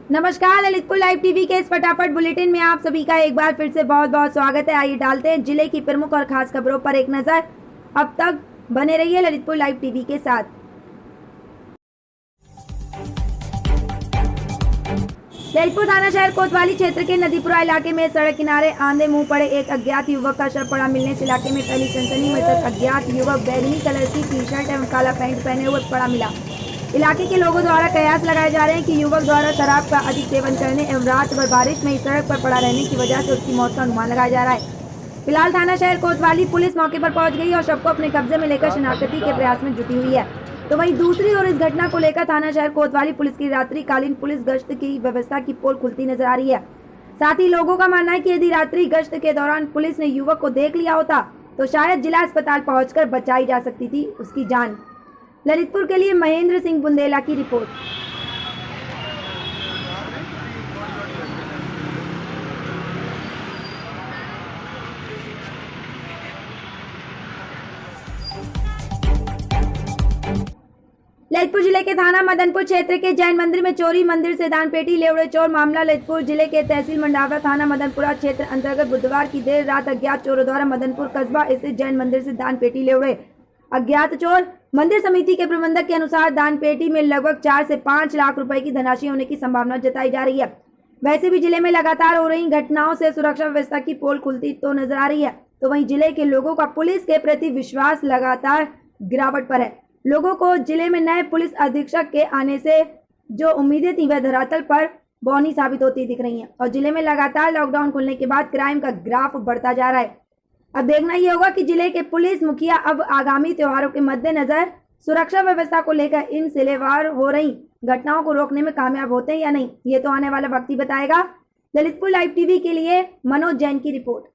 नमस्कार, Lalitpur live TV के इस फटाफट बुलेटिन में आप सभी का एक बार फिर से बहुत बहुत स्वागत है। आइए डालते हैं जिले की प्रमुख और खास खबरों पर एक नजर। अब तक बने रहिए ललितपुर लाइव टीवी के साथ। ललितपुर थाना शहर कोतवाली क्षेत्र के नदीपुरा इलाके में सड़क किनारे आंधे मुंह पड़े एक अज्ञात युवक का शव पड़ा मिलने से इलाके में फैली सनसनी। मृतक अज्ञात युवक बैगनी कलर की टी शर्ट एवं काला पैंट पहने हुए पड़ा मिला। इलाके के लोगों द्वारा कयास लगाए जा रहे हैं कि युवक द्वारा शराब का अधिक सेवन करने एवं रात भर बारिश में इस सड़क पर पड़ा रहने की वजह से उसकी मौत का अनुमान लगाया जा रहा है। फिलहाल थाना शहर कोतवाली पुलिस मौके पर पहुंच गई और शव को अपने कब्जे में लेकर शिनाख्ती के प्रयास में जुटी हुई है। तो वहीं दूसरी ओर इस घटना को लेकर थाना शहर कोतवाली पुलिस की रात्रिकालीन पुलिस गश्त की व्यवस्था की पोल खुलती नजर आ रही है। साथ ही लोगों का मानना है कि यदि रात्रि गश्त के दौरान पुलिस ने युवक को देख लिया होता तो शायद जिला अस्पताल पहुंचकर बचाई जा सकती थी उसकी जान। ललितपुर के लिए महेंद्र सिंह बुंदेला की रिपोर्ट। ललितपुर जिले के थाना मदनपुर क्षेत्र के जैन मंदिर में चोरी, मंदिर से दान पेटी लेवड़े चोर मामला। ललितपुर जिले के तहसील मंडावा थाना मदनपुरा क्षेत्र अंतर्गत बुधवार की देर रात अज्ञात चोरों द्वारा मदनपुर कस्बा स्थित जैन मंदिर से दान पेटी लेवड़े। अज्ञात चोर मंदिर समिति के प्रबंधक के अनुसार दान पेटी में लगभग 4 से 5 लाख रुपए की धनराशि होने की संभावना जताई जा रही है। वैसे भी जिले में लगातार हो रही घटनाओं से सुरक्षा व्यवस्था की पोल खुलती तो नजर आ रही है, तो वहीं जिले के लोगों का पुलिस के प्रति विश्वास लगातार गिरावट पर है। लोगों को जिले में नए पुलिस अधीक्षक के आने से जो उम्मीदें थी वह धरातल पर बौनी साबित होती दिख रही हैं और जिले में लगातार लॉकडाउन खुलने के बाद क्राइम का ग्राफ बढ़ता जा रहा है। अब देखना ये होगा कि जिले के पुलिस मुखिया अब आगामी त्योहारों के मद्देनजर सुरक्षा व्यवस्था को लेकर इन सिलेवार हो रही घटनाओं को रोकने में कामयाब होते हैं या नहीं, ये तो आने वाला वक्त ही बताएगा। ललितपुर लाइव टीवी के लिए मनोज जैन की रिपोर्ट।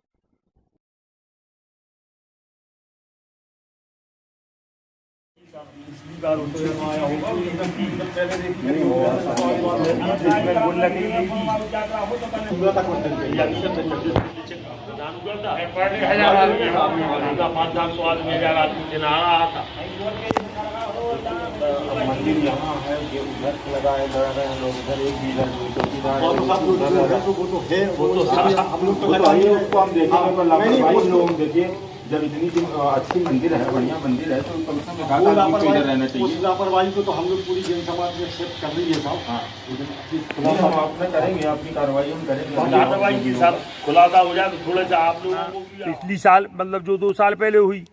मंदिर यहाँ है, उधर लगाए जा रहे हैं लोग, उधर एक भी उसको हम देखेंगे। लोग देखिए, जब इतनी अच्छी मंदिर है, बढ़िया मंदिर है, तो कम से कम रहना चाहिए। उस लापरवाही को तो हम लोग पूरी जन समाज में एक्सेप्ट कर रही है साहब। हम अपने करेंगे, अपनी कार्रवाई हम करेंगे। लापरवाही के साथ खुलासा हो जाए तो थोड़ा सा आप लोगों को पिछली साल मतलब जो 2 साल पहले हुई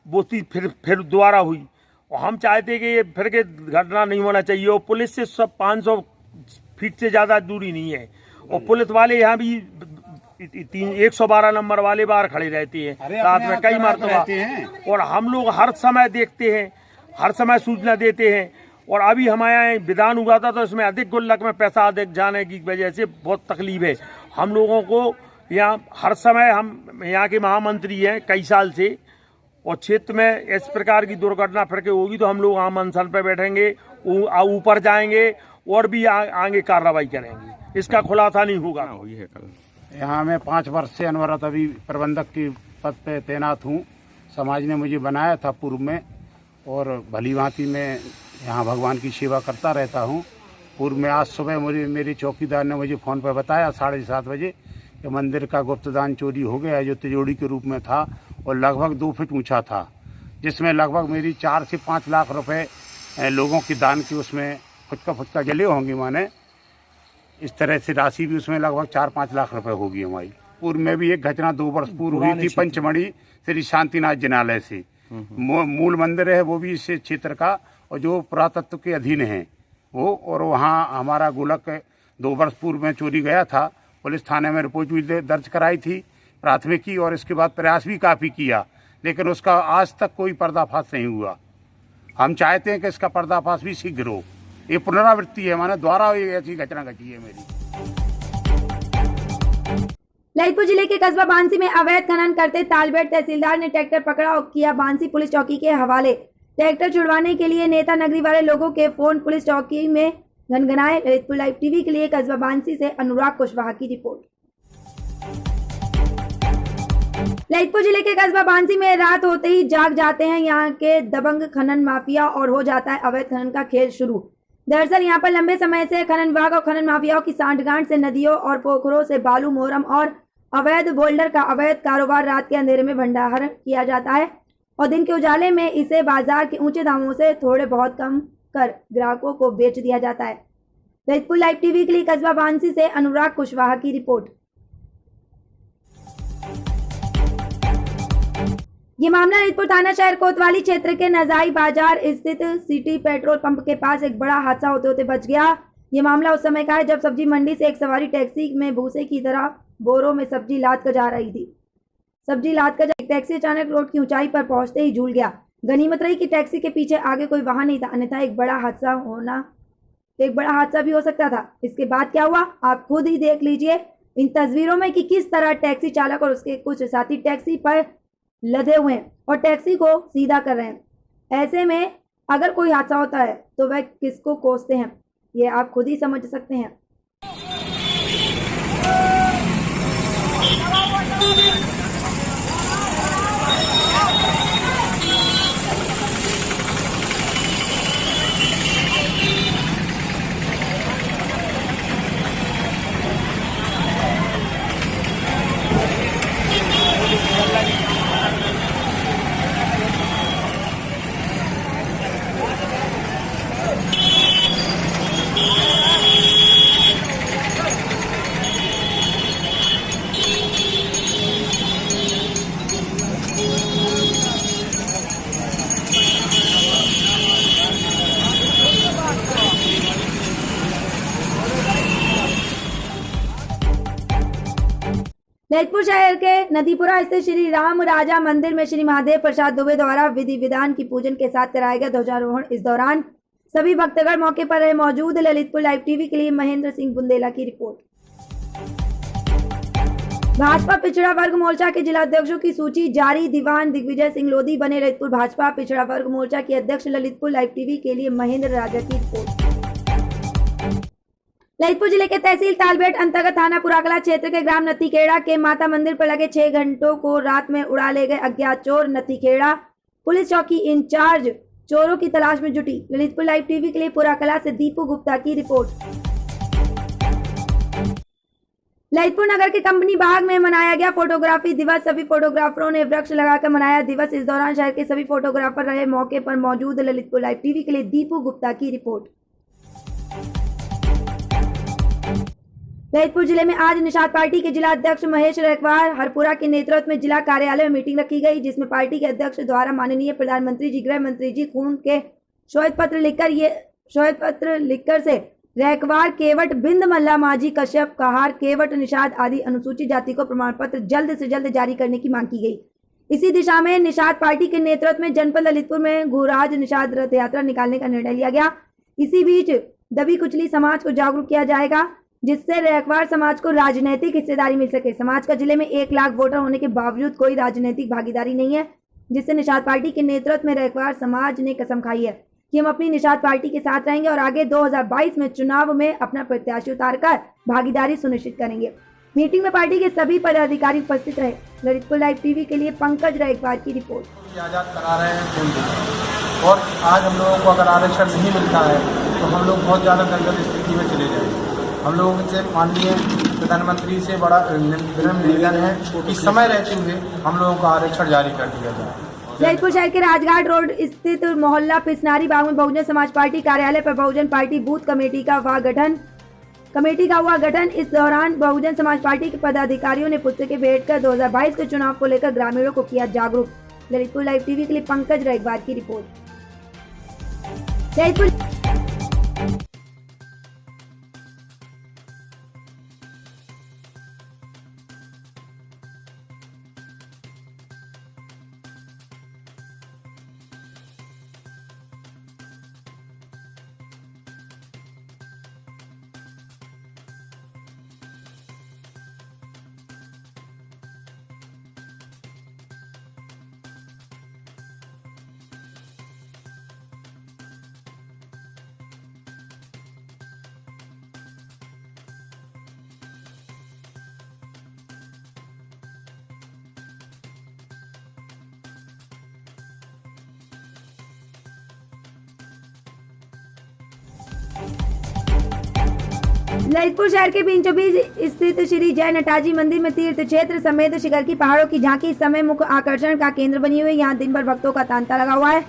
वो फिर दोबारा हुई और हम चाहते कि ये फिर के घटना नहीं होना चाहिए। और पुलिस से सब 500 फीट से ज़्यादा दूरी नहीं है और पुलिस वाले यहाँ भी 112 नंबर वाले बाहर खड़े रहते हैं रात में कई मरतबा, और हम लोग हर समय देखते हैं, हर समय सूचना देते हैं। और अभी हमारे यहाँ विधान हुआ था तो इसमें अधिक गुल्लक में पैसा अधिक जाने की वजह से बहुत तकलीफ है हम लोगों को। यहाँ हर समय हम यहाँ के महामंत्री हैं कई साल से, और क्षेत्र में इस प्रकार की दुर्घटना फिर के होगी तो हम लोग आम अनशन पर बैठेंगे, ऊपर जाएंगे और भी आगे कार्रवाई करेंगे। इसका खुलासा नहीं होगा। यहाँ मैं 5 वर्ष से अनवरत अभी प्रबंधक की पद पे तैनात हूँ। समाज ने मुझे बनाया था पूर्व में और भली भांति मैं यहाँ भगवान की सेवा करता रहता हूँ। पूर्व में आज सुबह मेरे चौकीदार ने मुझे फ़ोन पर बताया 7:30 बजे कि मंदिर का गुप्तदान चोरी हो गया जो तिजोरी के रूप में था और लगभग 2 फीट ऊंचा था, जिसमें लगभग मेरी 4 से 5 लाख रुपए लोगों की दान की उसमें फुटका जले होंगे। माने इस तरह से राशि भी उसमें लगभग 4-5 लाख रुपए होगी हमारी। पूर्व में भी एक घटना 2 वर्ष पूर्व हुई थी पंचमढ़ी श्री शांतिनाथ जिनालय से। मूल मंदिर है वो भी इस क्षेत्र का और जो पुरातत्व के अधीन है वो, और वहाँ हमारा गोलक 2 वर्ष पूर्व में चोरी गया था। पुलिस थाने में रिपोर्ट भी दर्ज कराई थी प्राथमिकी, और इसके बाद प्रयास भी काफ़ी किया लेकिन उसका आज तक कोई पर्दाफाश नहीं हुआ। हम चाहते हैं कि इसका पर्दाफाश भी शीघ्र हो। ये पुनरावृत्ति है, माने द्वारा ऐसी घटना घटी है मेरी। ललितपुर जिले के कस्बा बांसी में अवैध खनन करते तालबेट तहसीलदार ने ट्रैक्टर पकड़ा और किया बांसी पुलिस चौकी के हवाले। ट्रैक्टर छुड़वाने के लिए नेता नगरी वाले लोगों के फोन पुलिस चौकी में घनघनाए। ललितपुर लाइव टीवी के लिए कस्बा बांसी से अनुराग कुशवाहा की रिपोर्ट। ललितपुर जिले के कस्बा बांसी में रात होते ही जाग जाते हैं यहाँ के दबंग खनन माफिया और हो जाता है अवैध खनन का खेल शुरू। दरअसल यहाँ पर लंबे समय से खनन विभाग और खनन माफियाओं की सांठगांठ से नदियों और पोखरों से बालू, मोरम और अवैध बोल्डर का अवैध कारोबार रात के अंधेरे में भंडारण किया जाता है और दिन के उजाले में इसे बाजार के ऊंचे दामों से थोड़े बहुत कम कर ग्राहकों को बेच दिया जाता है। ललितपुर लाइव टीवी के लिए कस्बा बांसी से अनुराग कुशवाहा की रिपोर्ट। ये मामला ललितपुर थाना शहर कोतवाली क्षेत्र के नजाई बाजार स्थित सिटी पेट्रोल पंप के पास एक बड़ा हादसा होते होते बच गया। ये मामला उस समय का है जब सब्जी मंडी से एक सवारी टैक्सी में भूसे की तरह बोरों में सब्जी लाद कर जा रही थी। सब्जी लाद कर टैक्सी अचानक रोड की ऊंचाई पर पहुंचते ही झूल गया। गनीमत रही कि टैक्सी के पीछे आगे कोई वाहन नहीं था, अन्यथा एक बड़ा हादसा भी हो सकता था। इसके बाद क्या हुआ आप खुद ही देख लीजिए इन तस्वीरों में कि किस तरह टैक्सी चालक और उसके कुछ साथी टैक्सी पर लदे हुए हैं और टैक्सी को सीधा कर रहे हैं। ऐसे में अगर कोई हादसा होता है तो वह किसको कोसते हैं ये आप खुद ही समझ सकते हैं। ललितपुर शहर के नदीपुरा स्थित श्री राम राजा मंदिर में श्री महादेव प्रसाद दुबे द्वारा विधि विधान की पूजन के साथ कराया गया ध्वजारोहण। इस दौरान सभी भक्तगण मौके पर रहे मौजूद। ललितपुर लाइव टीवी के लिए महेंद्र सिंह बुंदेला की रिपोर्ट। भाजपा पिछड़ा वर्ग मोर्चा के जिला अध्यक्षों की सूची जारी। दीवान दिग्विजय सिंह लोधी बने ललितपुर भाजपा पिछड़ा वर्ग मोर्चा के अध्यक्ष। ललितपुर लाइव टीवी के लिए महेंद्र राजा की रिपोर्ट। ललितपुर जिले के तहसील तालबेट अंतर्गत थाना पुराकला क्षेत्र के ग्राम नतीखेड़ा के माता मंदिर पर लगे 6 घंटों को रात में उड़ा ले गए अज्ञात चोर। नतीखेड़ा पुलिस चौकी इंचार्ज चोरों की तलाश में जुटी। ललितपुर लाइव टीवी के लिए पुराकला से दीपू गुप्ता की रिपोर्ट। ललितपुर नगर के कंपनी बाग में मनाया गया फोटोग्राफी दिवस। सभी फोटोग्राफरों ने वृक्ष लगाकर मनाया दिवस। इस दौरान शहर के सभी फोटोग्राफर रहे मौके पर मौजूद। ललितपुर लाइव टीवी के लिए दीपू गुप्ता की रिपोर्ट। ललितपुर जिले में आज निषाद पार्टी के जिला अध्यक्ष महेश रैकवार हरपुरा के नेतृत्व में जिला कार्यालय में मीटिंग रखी गई, जिसमें पार्टी के अध्यक्ष द्वारा माननीय प्रधानमंत्री जी, गृह मंत्री जी खून के श्वेत पत्र लिखकर से रैकवार, केवट, बिंद, मल्ला, माझी, कश्यप, कहार, केवट, निषाद आदि अनुसूचित जाति को प्रमाण पत्र जल्द से जल्द जारी करने की मांग की गई। इसी दिशा में निषाद पार्टी के नेतृत्व में जनपद ललितपुर में गुराज निषाद रथ यात्रा निकालने का निर्णय लिया गया। इसी बीच दबी कुचली समाज को जागरूक किया जाएगा, जिससे रैकवार समाज को राजनीतिक हिस्सेदारी मिल सके। समाज का जिले में 1 लाख वोटर होने के बावजूद कोई राजनीतिक भागीदारी नहीं है, जिससे निषाद पार्टी के नेतृत्व में रैकवार समाज ने कसम खाई है कि हम अपनी निषाद पार्टी के साथ रहेंगे और आगे 2022 में चुनाव में अपना प्रत्याशी उतारकर भागीदारी सुनिश्चित करेंगे। मीटिंग में पार्टी के सभी पदाधिकारी उपस्थित रहे। ललितपुर लाइव टीवी के लिए पंकज रैकवार की रिपोर्ट। आजाद करा रहे हैं केंद्र, और आज हम लोगों को अगर आरक्षण नहीं मिलता है तो हम लोग बहुत ज़्यादा दलगत स्थिति में चले जाएंगे। हम लोगों से माननीय प्रधानमंत्री से बड़ा निवेदन है कि समय रहते हुए हम लोगों को आरक्षण जारी कर दिया जाए। ललितपुर शहर के राजघाट रोड स्थित मोहल्ला पिसनारी बाग में बहुजन समाज पार्टी कार्यालय पर बहुजन पार्टी बूथ कमेटी का हुआ गठन। इस दौरान बहुजन समाज पार्टी के पदाधिकारियों ने पुस्तकें भेंट कर 2022 के चुनाव को लेकर ग्रामीणों को किया जागरूक। ललितपुर लाइव टीवी के लिए पंकज रैकवार की रिपोर्ट। ललितपुर ललितपुर शहर के बीचों बीच स्थित श्री जय नटाजी मंदिर में तीर्थ क्षेत्र समेत शिखर की पहाड़ों की झांकी इस समय मुख्य आकर्षण का केंद्र बनी हुई है। यहाँ दिन भर भक्तों का तांता लगा हुआ है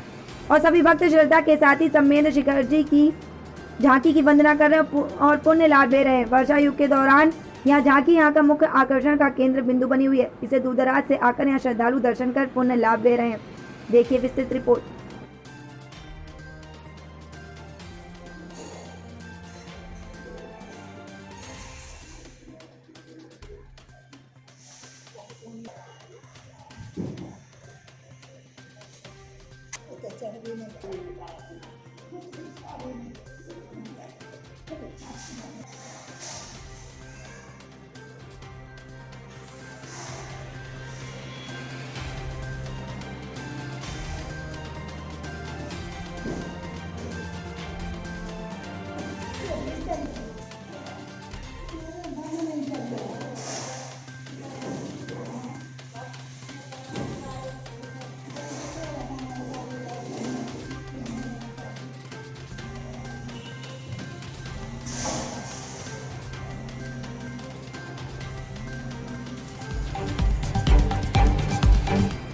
और सभी भक्त श्रद्धा के साथ ही समेत शिखर जी की झांकी की वंदना कर रहे हैं और पुण्य लाभ ले रहे हैं। वर्षा युग के दौरान यह झांकी यहाँ का मुख्य आकर्षण का केंद्र बिंदु बनी हुई है। इसे दूर दराज से आकर यहाँ श्रद्धालु दर्शन कर पुण्य लाभ ले रहे हैं। देखिए विस्तृत रिपोर्ट।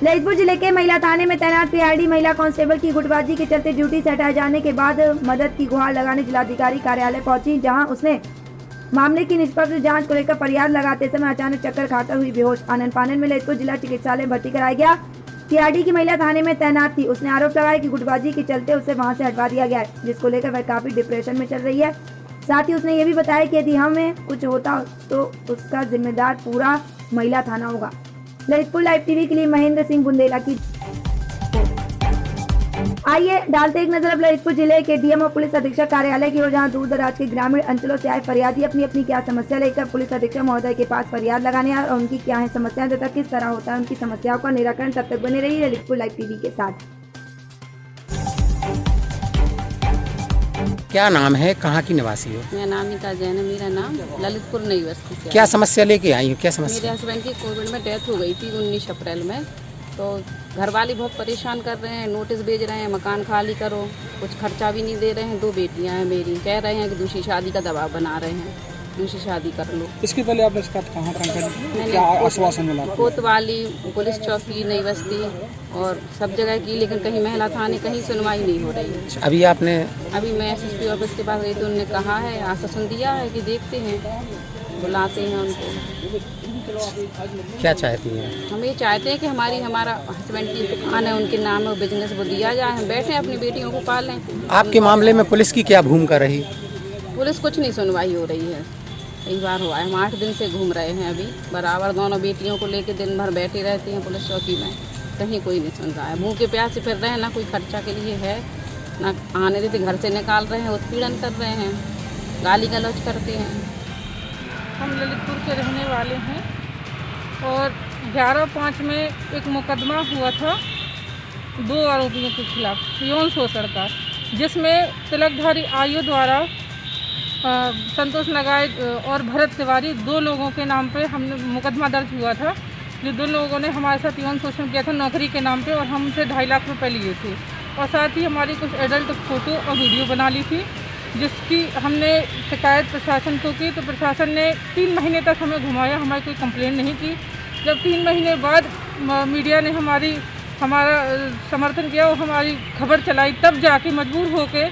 ललितपुर जिले के महिला थाने में तैनात पीआरडी महिला कांस्टेबल की गुटबाजी के चलते ड्यूटी से हटाए जाने के बाद मदद की गुहार लगाने जिलाधिकारी कार्यालय पहुंची, जहां उसने मामले की निष्पक्ष जांच को लेकर फरियाद लगाते समय अचानक चक्कर खाकर हुई बेहोश। आनन फानन में ललितपुर जिला चिकित्सालय में भर्ती कराया गया। पीआरडी की महिला थाने में तैनात थी। उसने आरोप लगाया कि गुटबाजी के चलते उसे वहां से हटवा दिया गया है, जिसको लेकर वह काफी डिप्रेशन में चल रही है। साथ ही उसने ये भी बताया कि यदि हमें कुछ होता तो उसका जिम्मेदार पूरा महिला थाना होगा। ललितपुर लाइव टीवी के लिए महेंद्र सिंह बुंदेला की। आइए डालते एक नजर अब ललितपुर जिले के डीएम और पुलिस अधीक्षक कार्यालय की ओर, जहां दूर दराज के ग्रामीण अंचलों से आए फरियादी अपनी अपनी क्या समस्या लेकर पुलिस अधीक्षक महोदय के पास फरियाद लगाने आए और उनकी क्या है समस्याएं तथा किस तरह होता है उनकी समस्याओं का निराकरण। तब तक बने रहिए ललितपुर लाइव टीवी के साथ। क्या नाम है, कहाँ की निवासी हो? मैं नामिका जैन है मेरा नाम, ललितपुर नई बस्ती। क्या समस्या लेके आई हो? क्या समस्या? मेरे हस्बैंड की कोविड में डेथ हो गई थी 19 अप्रैल में, तो घर वाले बहुत परेशान कर रहे हैं, नोटिस भेज रहे हैं मकान खाली करो, कुछ खर्चा भी नहीं दे रहे हैं। 2 बेटियां हैं मेरी, कह रहे हैं कि दूसरी शादी का दबाव बना रहे हैं, दूसरी शादी कर लो। इसके पहले आपने शिकायत कहाँ क्या आश्वासन मिला? कोतवाली पुलिस चौकी नई बस्ती और सब जगह की, लेकिन कहीं महिला थाने कहीं सुनवाई नहीं हो रही है। अभी मैं एसएसपी ऑफिस के पास गई तो उन्होंने कहा है, आश्वासन दिया है कि देखते हैं, बुलाते हैं उनको। क्या चाहती हैं? हम ये चाहते हैं कि हमारा हस्बैंड की दुकान है, उनके नाम में बिजनेस वो दिया जाए, हम बैठे अपनी बेटियों को पालें। आपके मामले में पुलिस की क्या भूमिका रही? पुलिस कुछ नहीं सुनवाई हो रही है, कई बार हुआ है। हम 8 दिन से घूम रहे हैं अभी बराबर, दोनों बेटियों को लेकर दिन भर बैठी रहती हैं पुलिस चौकी में, कहीं कोई नहीं सुन रहा है। भूखे प्यास से फिर रहे हैं, ना कोई खर्चा के लिए है, ना आने देते, घर से निकाल रहे हैं, उत्पीड़न कर रहे हैं, गाली गलौज करते हैं। हम ललितपुर के रहने वाले हैं और 11/5 में एक मुकदमा हुआ था 2 आरोपियों के खिलाफ यौन शोषण का, जिसमें तिलकधारी आयु द्वारा संतोष नगाय और भरत तिवारी 2 लोगों के नाम पे हमने मुकदमा दर्ज हुआ था। जो 2 लोगों ने हमारे साथ यौन शोषण किया था नौकरी के नाम पे, और हम उनसे 2.5 लाख रुपए लिए थे, और साथ ही हमारी कुछ एडल्ट फ़ोटो और वीडियो बना ली थी, जिसकी हमने शिकायत प्रशासन को की। तो प्रशासन ने 3 महीने तक हमें घुमाया, हमारी कोई कंप्लेंट नहीं की। जब 3 महीने बाद मीडिया ने हमारा समर्थन किया और हमारी खबर चलाई, तब जाके मजबूर होके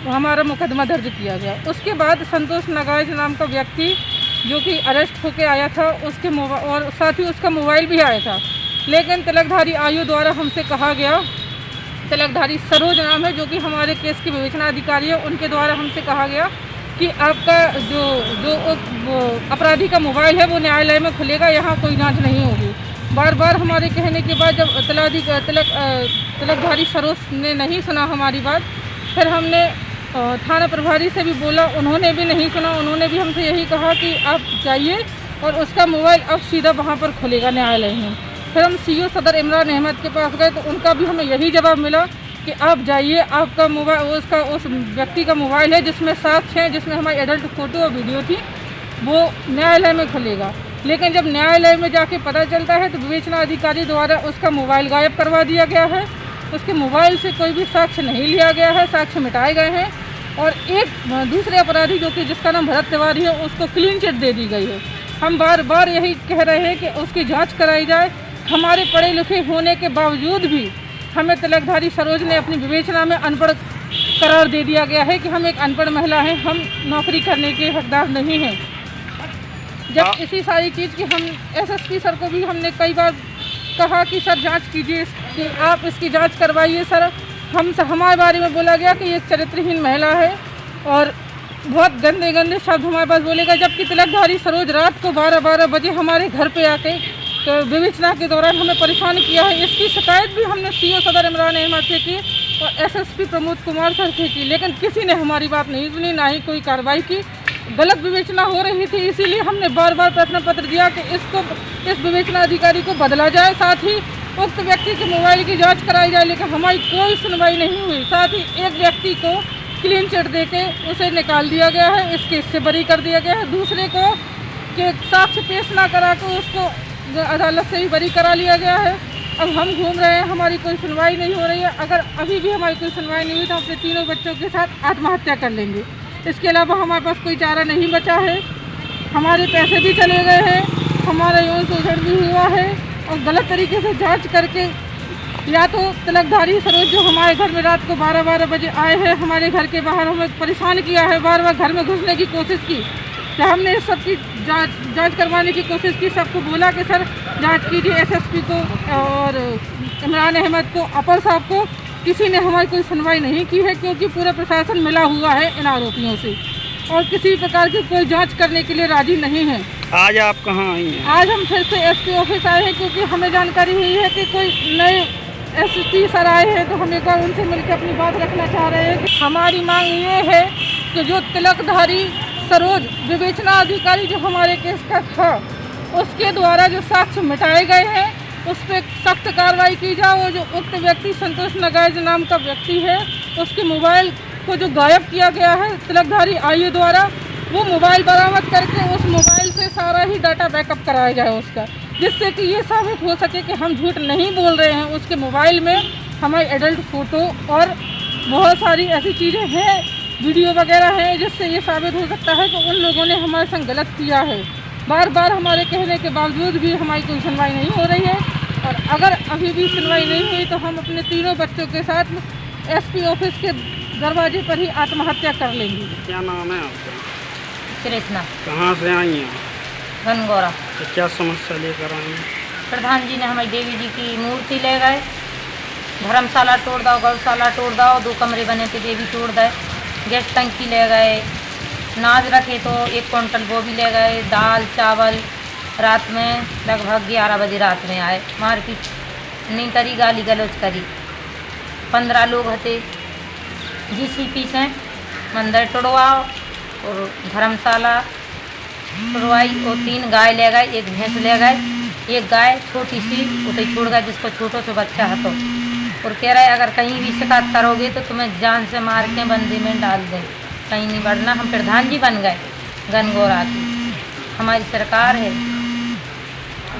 हमारा मुकदमा दर्ज किया गया। उसके बाद संतोष नगाज नाम का व्यक्ति जो कि अरेस्ट होके आया था, उसके और साथ ही उसका मोबाइल भी आया था, लेकिन तिलकधारी आयु द्वारा हमसे कहा गया, तिलकधारी सरोज नाम है जो कि हमारे केस की विवेचना अधिकारी है, उनके द्वारा हमसे कहा गया कि आपका जो अपराधी का मोबाइल है वो न्यायालय में खुलेगा, यहाँ कोई जांच नहीं होगी। बार बार हमारे कहने के बाद जब तिलकधारी सरोज ने नहीं सुना हमारी बात, फिर हमने थाना प्रभारी से भी बोला, उन्होंने भी नहीं सुना। उन्होंने भी हमसे यही कहा कि आप जाइए और उसका मोबाइल अब सीधा वहाँ पर खुलेगा न्यायालय में। फिर हम सीओ सदर इमरान अहमद के पास गए तो उनका भी हमें यही जवाब मिला कि आप जाइए, आपका मोबाइल उस व्यक्ति का मोबाइल है जिसमें साक्ष्य हैं, जिसमें हमारी एडल्ट फ़ोटो और वीडियो थी, वो न्यायालय में खुलेगा। लेकिन जब न्यायालय में जाके पता चलता है तो विवेचना अधिकारी द्वारा उसका मोबाइल गायब करवा दिया गया है, उसके मोबाइल से कोई भी साक्ष्य नहीं लिया गया है, साक्ष्य मिटाए गए हैं। और एक दूसरे अपराधी जो कि जिसका नाम भरत तिवारी है उसको क्लीन चिट दे दी गई है। हम बार बार यही कह रहे हैं कि उसकी जांच कराई जाए। हमारे पढ़े लिखे होने के बावजूद भी हमें तिलकधारी सरोज ने अपनी विवेचना में अनपढ़ करार दे दिया गया है कि हम एक अनपढ़ महिला हैं, हम नौकरी करने के हकदार नहीं हैं। जब इसी सारी चीज़ की हम एसएसपी सर को भी हमने कई बार कहा कि सर जांच कीजिए, कि आप इसकी जांच करवाइए सर। हमारे बारे में बोला गया कि ये चरित्रहीन महिला है और बहुत गंदे गंदे शब्द हमारे पास बोलेगा, जबकि तिलकधारी सरोज रात को 12-12 बजे हमारे घर पे आके तो विवेचना के दौरान हमें परेशान किया है। इसकी शिकायत भी हमने सीओ सदर इमरान अहमद से की और एसएसपी प्रमोद कुमार सर से की, लेकिन किसी ने हमारी बात नहीं सुनी, ना ही कोई कार्रवाई की। गलत विवेचना हो रही थी, इसीलिए हमने बार बार प्रश्न पत्र दिया कि इस विवेचना अधिकारी को बदला जाए, साथ ही उक्त व्यक्ति के मोबाइल की जांच कराई जाए, लेकिन हमारी कोई सुनवाई नहीं हुई। साथ ही एक व्यक्ति को क्लीन चिट देके उसे निकाल दिया गया है, इस केस से बरी कर दिया गया है। दूसरे को के साक्ष्य पेश ना करा के उसको अदालत से ही बरी करा लिया गया है। अब हम घूम रहे हैं, हमारी कोई सुनवाई नहीं हो रही है। अगर अभी भी हमारी कोई सुनवाई नहीं हुई तो अपने तीनों बच्चों के साथ आत्महत्या कर लेंगे। इसके अलावा हमारे पास कोई चारा नहीं बचा है। हमारे पैसे भी चले गए हैं, हमारा यौन शोषण भी हुआ है और गलत तरीके से जांच करके या तो तिलकधारी सरोज जो हमारे घर में रात को 12-12 बजे आए हैं, हमारे घर के बाहर हमें परेशान किया है, बार बार घर में घुसने की कोशिश की। तो हमने इस सब की जांच करवाने की कोशिश की, सबको बोला कि सर जांच कीजिए, एसएसपी को और इमरान अहमद को, अपर साहब को। किसी ने हमारी कोई सुनवाई नहीं की है, क्योंकि पूरा प्रशासन मिला हुआ है इन आरोपियों से और किसी प्रकार की कोई जांच करने के लिए राजी नहीं है। आज आप कहाँ आई हैं? आज हम फिर से एसपी ऑफिस आए हैं, क्योंकि हमें जानकारी हुई है कि कोई नए एसपी सर आए हैं, तो हम एक बार उनसे मिलकर अपनी बात रखना चाह रहे हैं। हमारी मांग ये है कि जो तिलकधारी सरोज विवेचना अधिकारी जो हमारे केस का था, उसके द्वारा जो साक्ष्य मिटाए गए हैं उस पर सख्त कार्रवाई की जाए। वो जो उक्त व्यक्ति संतोष नगाइज नाम का व्यक्ति है, उसके मोबाइल को जो गायब किया गया है तिलकधारी आईए द्वारा, वो मोबाइल बरामद करके उस मोबाइल से सारा ही डाटा बैकअप कराया जाए उसका, जिससे कि ये साबित हो सके कि हम झूठ नहीं बोल रहे हैं। उसके मोबाइल में हमारी एडल्ट फ़ोटो और बहुत सारी ऐसी चीज़ें हैं, वीडियो वगैरह हैं, जिससे ये साबित हो सकता है कि उन लोगों ने हमारे संग गलत किया है। बार बार हमारे कहने के बावजूद भी हमारी कोई सुनवाई नहीं हो रही है और अगर अभी भी सुनवाई नहीं हुई तो हम अपने तीनों बच्चों के साथ एसपी ऑफिस के दरवाजे पर ही आत्महत्या कर लेंगे। क्या नाम है आपका? कृष्णा। कहाँ से आई हैं? गनगौरा। तो क्या समस्या लेकर आई हैं? प्रधान जी ने हमारी देवी जी की मूर्ति ले गए, धर्मशाला तोड़ दो, गौशाला तोड़ दो, 2 कमरे बने थे देवी तोड़ दे, गैस टंकी ले गए, नाज रखे तो 1 क्विंटल वो भी ले गए, दाल चावल। रात में लगभग 11 बजे रात में आए, मारपीट नहीं करी, गाली गलौज करी। 15 लोग हते, जीसीपी से मंदिर तोड़वाओ और धर्मशाला तोड़वाई और 3 गाय ले गए, 1 भैंस ले गए, 1 गाय छोटी सी उसे छोड़ गए जिसको छोटो से बच्चा है, तो और कह रहे अगर कहीं भी शिकायत करोगे तो तुम्हें जान से मार के बंदी में डाल दें, कहीं नहीं बढ़ना। हम प्रधान जी बन गए गनगौरा की, हमारी सरकार है।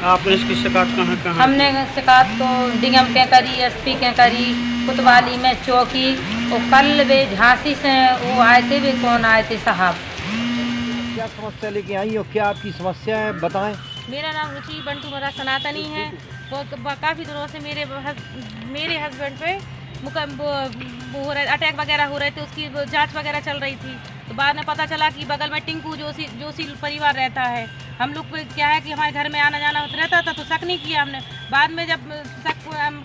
आपने इसकी शिकायत कहाँ? हमने शिकायत तो डीएम के करी, एसपी के करी, कोतवाली में चौकी, और कल वे झांसी से वो आए थे, वे कौन आए थे साहब। क्या समस्या लेके आई और क्या आपकी समस्या है बताएं। मेरा नाम रुचि बंटू मरा सनातनी है। वो काफ़ी दिनों से मेरे हस्बैंड पे वो हो रहे अटैक वगैरह हो रहे थे, उसकी जांच वगैरह चल रही थी। तो बाद में पता चला कि बगल में टिंकू जोशी परिवार रहता है। हम लोग को क्या है कि हमारे घर में आना जाना रहता था, तो शक नहीं किया हमने। बाद में जब शक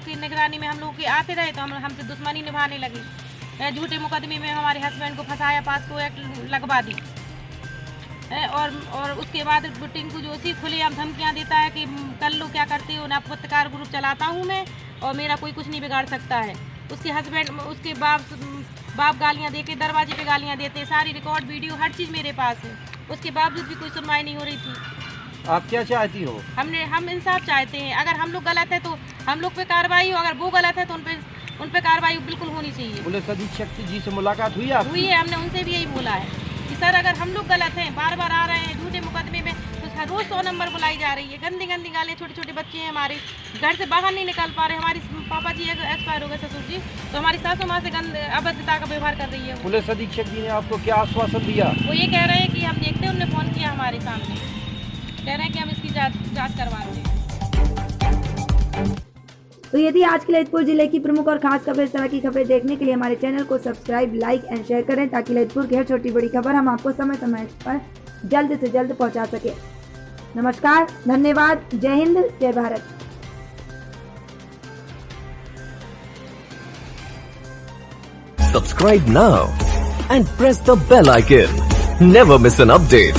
की निगरानी में हम लोग के आते रहे तो हमसे दुश्मनी निभाने लगी। झूठे मुकदमे में हमारे हस्बैंड को फंसाया, पास्को एक्ट लगवा दी। और उसके बाद टिंकू जोशी खुलेआम धमकियाँ देता है कि कर लो क्या करते हो ना, पत्रकार ग्रुप चलाता हूँ मैं और मेरा कोई कुछ नहीं बिगाड़ सकता है। उसके हस्बैंड उसके बाप गालियाँ दे के दरवाजे पे गालियाँ देते, सारी रिकॉर्ड वीडियो हर चीज़ मेरे पास है। उसके बावजूद भी कोई सुनवाई नहीं हो रही थी। आप क्या चाहती हो? हम इंसाफ चाहते हैं। अगर हम लोग गलत है तो हम लोग पे कार्रवाई हो, अगर वो गलत है तो उन पे कार्रवाई बिल्कुल होनी चाहिए। पुलिस अधीक्षक जी से मुलाकात हुई आपकी? हुई है, हमने उनसे भी यही बोला है कि सर अगर हम लोग गलत हैं, बार बार आ रहे हैं झूठे मुकदमे में, तो रोज 100 नंबर बुलाई जा रही है, गंदी गंदी गालियाँ, छोटे छोटे बच्चे हैं हमारे, घर से बाहर नहीं निकल पा रहे। हमारी पापा जी एक्सपायर हो गए, ससुर जी, तो हमारी सासू माँ से अभद्रता का व्यवहार कर रही है। पुलिस अधीक्षक जी ने आपको क्या आश्वासन दिया? वो ये कह रहे हैं कि हम देखते हैं, उन्होंने फ़ोन किया हमारे सामने, कह रहे हैं कि हम इसकी जाँच करवाते हैं। तो यदि आज के ललितपुर जिले की प्रमुख और खास खबर, इस तरह की खबरें देखने के लिए हमारे चैनल को सब्सक्राइब, लाइक एंड शेयर करें, ताकि ललितपुर की हर छोटी बड़ी खबर हम आपको समय समय पर जल्द से जल्द पहुंचा सके। नमस्कार, धन्यवाद, जय हिंद, जय Bharat. Subscribe now and press the bell icon. Never miss an update.